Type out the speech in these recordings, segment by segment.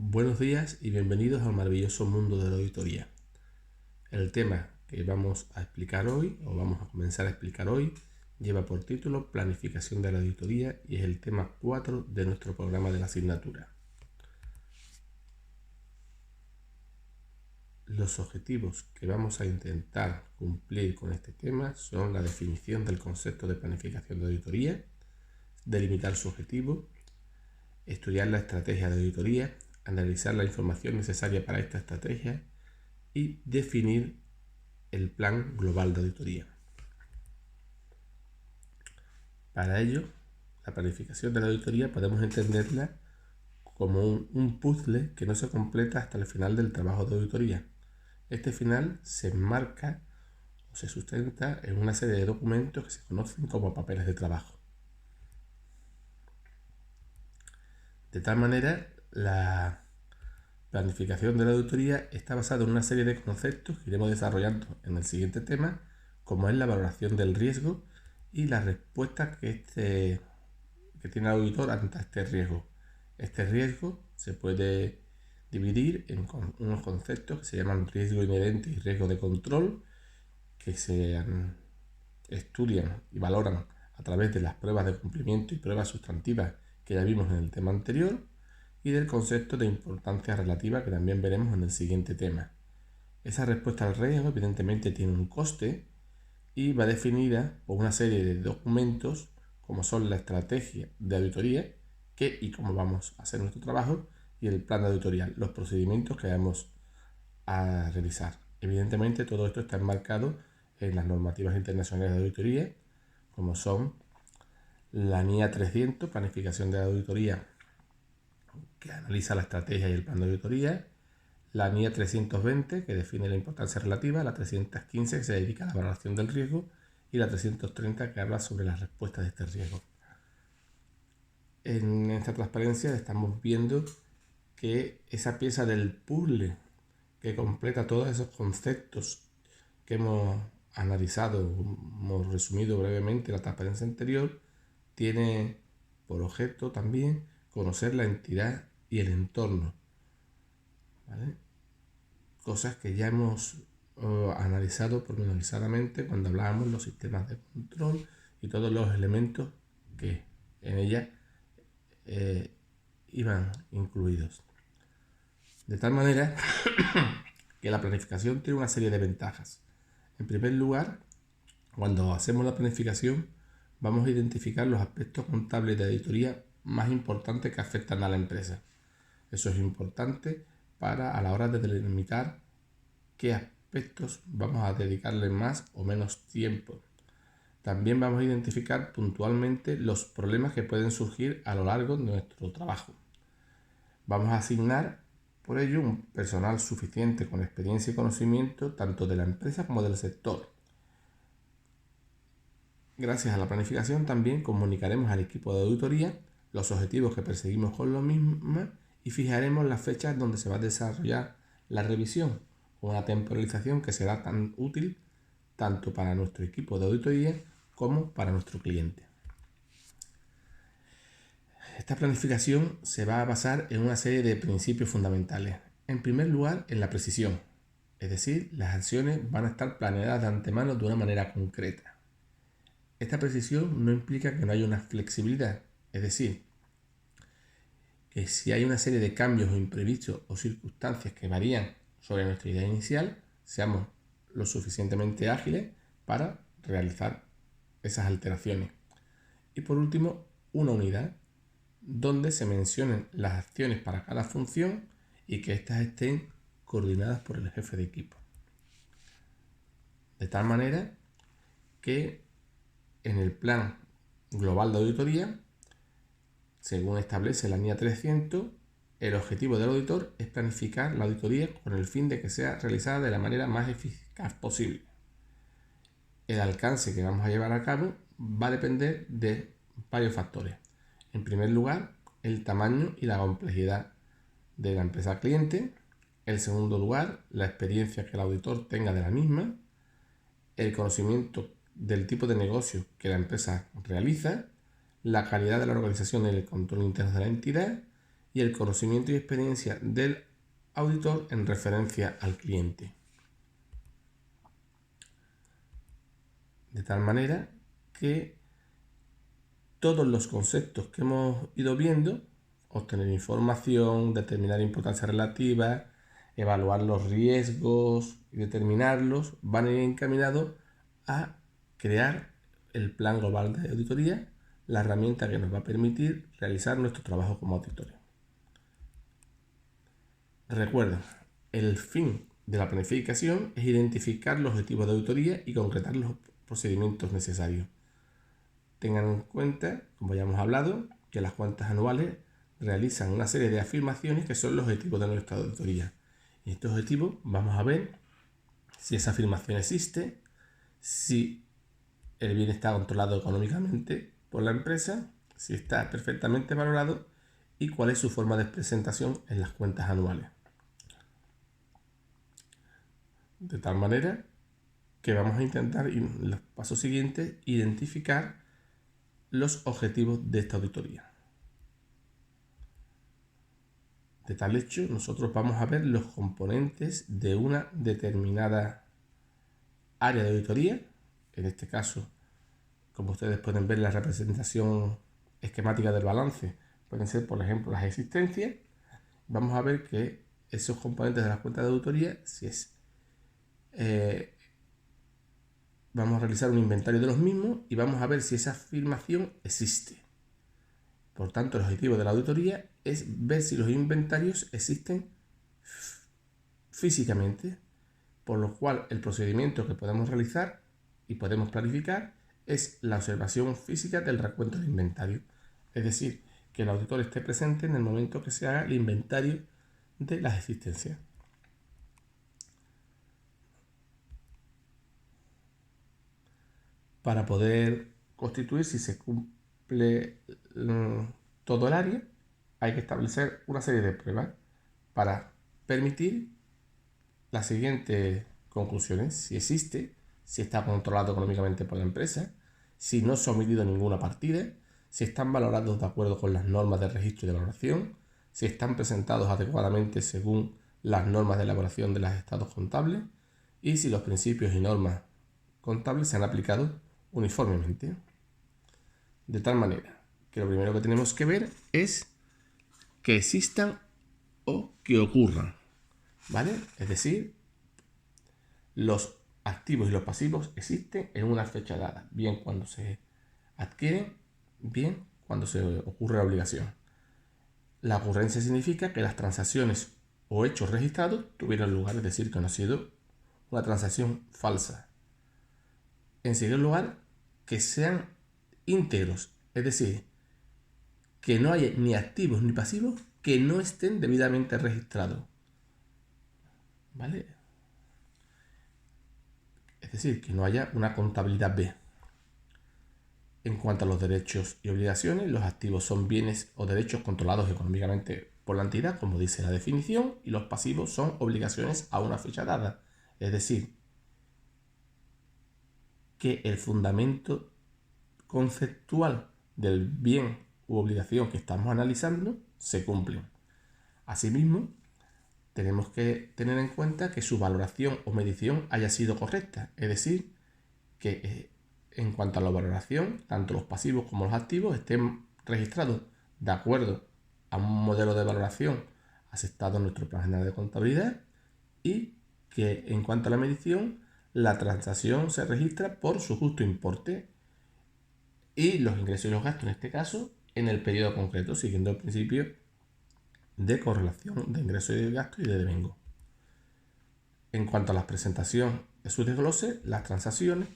Buenos días y bienvenidos al maravilloso mundo de la auditoría. El tema que vamos a explicar hoy, o vamos a comenzar a explicar hoy, lleva por título Planificación de la auditoría y es el tema 4 de nuestro programa de la asignatura. Los objetivos que vamos a intentar cumplir con este tema son la definición del concepto de planificación de auditoría, delimitar su objetivo, estudiar la estrategia de auditoría, analizar la información necesaria para esta estrategia y definir el plan global de auditoría. Para ello, la planificación de la auditoría podemos entenderla como un puzzle que no se completa hasta el final del trabajo de auditoría. Este final se enmarca o se sustenta en una serie de documentos que se conocen como papeles de trabajo. De tal manera, la planificación de la auditoría está basada en una serie de conceptos que iremos desarrollando en el siguiente tema, como es la valoración del riesgo y la respuesta que tiene el auditor ante este riesgo. Este riesgo se puede dividir en unos conceptos que se llaman riesgo inherente y riesgo de control, que se estudian y valoran a través de las pruebas de cumplimiento y pruebas sustantivas que ya vimos en el tema anterior, y del concepto de importancia relativa que también veremos en el siguiente tema. Esa respuesta al riesgo evidentemente tiene un coste y va definida por una serie de documentos como son la estrategia de auditoría, qué y cómo vamos a hacer nuestro trabajo, y el plan de auditoría, los procedimientos que vamos a realizar. Evidentemente todo esto está enmarcado en las normativas internacionales de auditoría, como son la NIA 300, planificación de la auditoría, que analiza la estrategia y el plan de auditoría, la NIA 320, que define la importancia relativa, la 315, que se dedica a la valoración del riesgo, y la 330, que habla sobre las respuestas de este riesgo. En esta transparencia estamos viendo que esa pieza del puzzle que completa todos esos conceptos que hemos analizado, hemos resumido brevemente en la transparencia anterior, tiene por objeto también conocer la entidad y el entorno, ¿vale? Cosas que ya hemos analizado pormenorizadamente cuando hablábamos de los sistemas de control y todos los elementos que en ella iban incluidos. De tal manera que la planificación tiene una serie de ventajas. En primer lugar, cuando hacemos la planificación, vamos a identificar los aspectos contables de auditoría más importantes que afectan a la empresa. Eso es importante para a la hora de delimitar qué aspectos vamos a dedicarle más o menos tiempo. También vamos a identificar puntualmente los problemas que pueden surgir a lo largo de nuestro trabajo. Vamos a asignar por ello un personal suficiente con experiencia y conocimiento tanto de la empresa como del sector. Gracias a la planificación también comunicaremos al equipo de auditoría los objetivos que perseguimos con lo mismo y fijaremos las fechas donde se va a desarrollar la revisión, con una temporalización que será tan útil tanto para nuestro equipo de auditoría como para nuestro cliente. Esta planificación se va a basar en una serie de principios fundamentales. En primer lugar, en la precisión, es decir, las acciones van a estar planeadas de antemano de una manera concreta. Esta precisión no implica que no haya una flexibilidad, es decir, que si hay una serie de cambios o imprevistos o circunstancias que varían sobre nuestra idea inicial, seamos lo suficientemente ágiles para realizar esas alteraciones. Y por último, una unidad donde se mencionen las acciones para cada función y que éstas estén coordinadas por el jefe de equipo. De tal manera que en el plan global de auditoría, según establece la NIA 300, el objetivo del auditor es planificar la auditoría con el fin de que sea realizada de la manera más eficaz posible. El alcance que vamos a llevar a cabo va a depender de varios factores. En primer lugar, el tamaño y la complejidad de la empresa cliente. En segundo lugar, la experiencia que el auditor tenga de la misma. El conocimiento del tipo de negocio que la empresa realiza. La calidad de la organización y el control interno de la entidad. y el conocimiento y experiencia del auditor en referencia al cliente. De tal manera que todos los conceptos que hemos ido viendo, obtener información, determinar importancia relativa, evaluar los riesgos y determinarlos, van a ir encaminados a crear el plan global de auditoría, la herramienta que nos va a permitir realizar nuestro trabajo como auditores. Recuerden, el fin de la planificación es identificar los objetivos de auditoría y concretar los procedimientos necesarios. Tengan en cuenta, como ya hemos hablado, que las cuentas anuales realizan una serie de afirmaciones que son los objetivos de nuestra auditoría. Y estos objetivos vamos a ver si esa afirmación existe, si el bien está controlado económicamente por la empresa, si está perfectamente valorado y cuál es su forma de presentación en las cuentas anuales. De tal manera que vamos a intentar, en los pasos siguientes, identificar los objetivos de esta auditoría. De tal hecho, nosotros vamos a ver los componentes de una determinada área de auditoría. En este caso, como ustedes pueden ver, la representación esquemática del balance pueden ser, por ejemplo, las existencias. Vamos a ver que esos componentes de las cuentas de auditoría, si es vamos a realizar un inventario de los mismos y vamos a ver si esa afirmación existe. Por tanto, el objetivo de la auditoría es ver si los inventarios existen físicamente, por lo cual el procedimiento que podemos realizar y podemos planificar es la observación física del recuento de inventario. Es decir, que el auditor esté presente en el momento que se haga el inventario de las existencias. Para poder constituir si se cumple todo el área, hay que establecer una serie de pruebas para permitir las siguientes conclusiones: si existe, si está controlado económicamente por la empresa, si no se ha omitido ninguna partida, si están valorados de acuerdo con las normas de registro y de valoración, si están presentados adecuadamente según las normas de elaboración de los estados contables y si los principios y normas contables se han aplicado uniformemente. De tal manera que lo primero que tenemos que ver es que existan o que ocurran, ¿vale? Es decir, los activos y los pasivos existen en una fecha dada, bien cuando se adquieren, bien cuando se ocurre la obligación. La ocurrencia significa que las transacciones o hechos registrados tuvieron lugar, es decir, que no ha sido una transacción falsa. En segundo lugar, que sean íntegros, es decir, que no haya ni activos ni pasivos que no estén debidamente registrados, ¿vale? Es decir, que no haya una contabilidad B. En cuanto a los derechos y obligaciones, los activos son bienes o derechos controlados económicamente por la entidad, como dice la definición, y los pasivos son obligaciones a una fecha dada. Es decir, que el fundamento conceptual del bien u obligación que estamos analizando se cumple. Asimismo, tenemos que tener en cuenta que su valoración o medición haya sido correcta, es decir, que en cuanto a la valoración, tanto los pasivos como los activos estén registrados de acuerdo a un modelo de valoración aceptado en nuestro plan general de contabilidad y que en cuanto a la medición, la transacción se registra por su justo importe y los ingresos y los gastos, en este caso, en el periodo concreto, siguiendo el principio de correlación de ingresos y de gastos y de devengo. En cuanto a la presentación de sus desgloses, las transacciones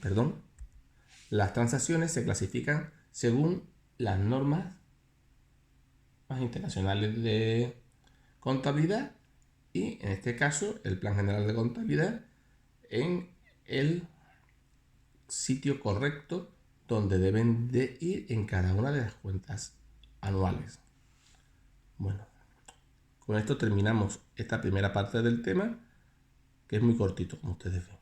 se clasifican según las normas internacionales de contabilidad y, en este caso, el Plan General de Contabilidad en el sitio correcto donde deben de ir en cada una de las cuentas anuales. Bueno, con esto terminamos esta primera parte del tema, que es muy cortito, como ustedes ven.